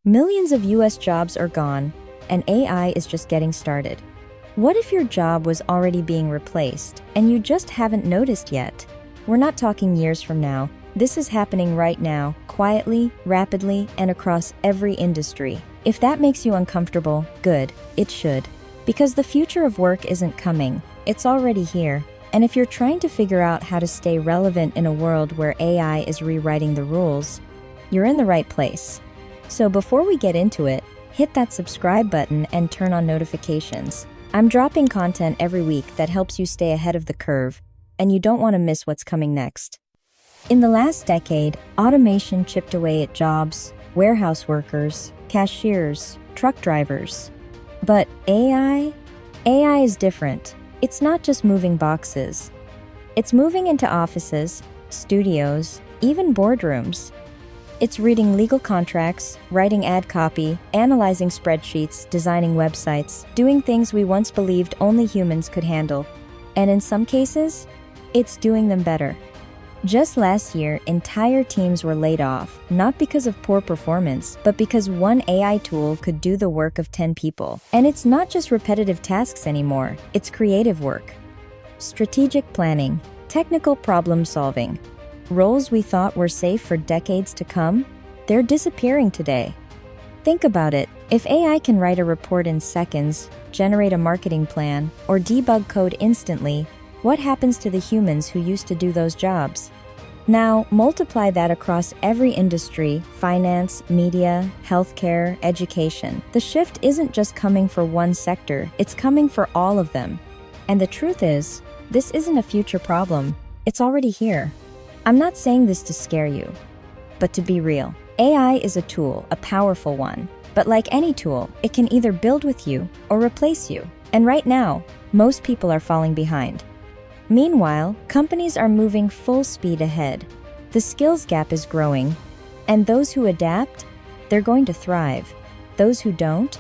Millions of US jobs are gone, and AI is just getting started. What if your job was already being replaced, and you just haven't noticed yet? We're not talking years from now. This is happening right now, quietly, rapidly, and across every industry. If that makes you uncomfortable, good, it should. Because the future of work isn't coming, it's already here. And if you're trying to figure out how to stay relevant in a world where AI is rewriting the rules, you're in the right place. So before we get into it, hit that subscribe button and turn on notifications. I'm dropping content every week that helps you stay ahead of the curve, and you don't want to miss what's coming next. In the last decade, automation chipped away at jobs, warehouse workers, cashiers, truck drivers. But AI is different. It's not just moving boxes. It's moving into offices, studios, even boardrooms. It's reading legal contracts, writing ad copy, analyzing spreadsheets, designing websites, doing things we once believed only humans could handle. And in some cases, it's doing them better. Just last year, entire teams were laid off, not because of poor performance, but because one AI tool could do the work of 10 people. And it's not just repetitive tasks anymore, it's creative work. Strategic planning, technical problem solving. Roles we thought were safe for decades to come, they're disappearing today. Think about it. If AI can write a report in seconds, generate a marketing plan, or debug code instantly, what happens to the humans who used to do those jobs? Now, multiply that across every industry: finance, media, healthcare, education. The shift isn't just coming for one sector, it's coming for all of them. And the truth is, this isn't a future problem. It's already here. I'm not saying this to scare you, but to be real. AI is a tool, a powerful one. But like any tool, it can either build with you or replace you. And right now, most people are falling behind. Meanwhile, companies are moving full speed ahead. The skills gap is growing, and those who adapt, they're going to thrive. Those who don't,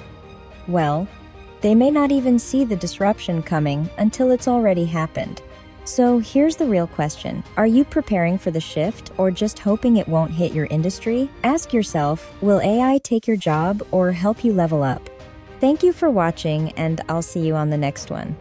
well, they may not even see the disruption coming until it's already happened. So here's the real question. Are you preparing for the shift or just hoping it won't hit your industry? Ask yourself, will AI take your job or help you level up? Thank you for watching, and I'll see you on the next one.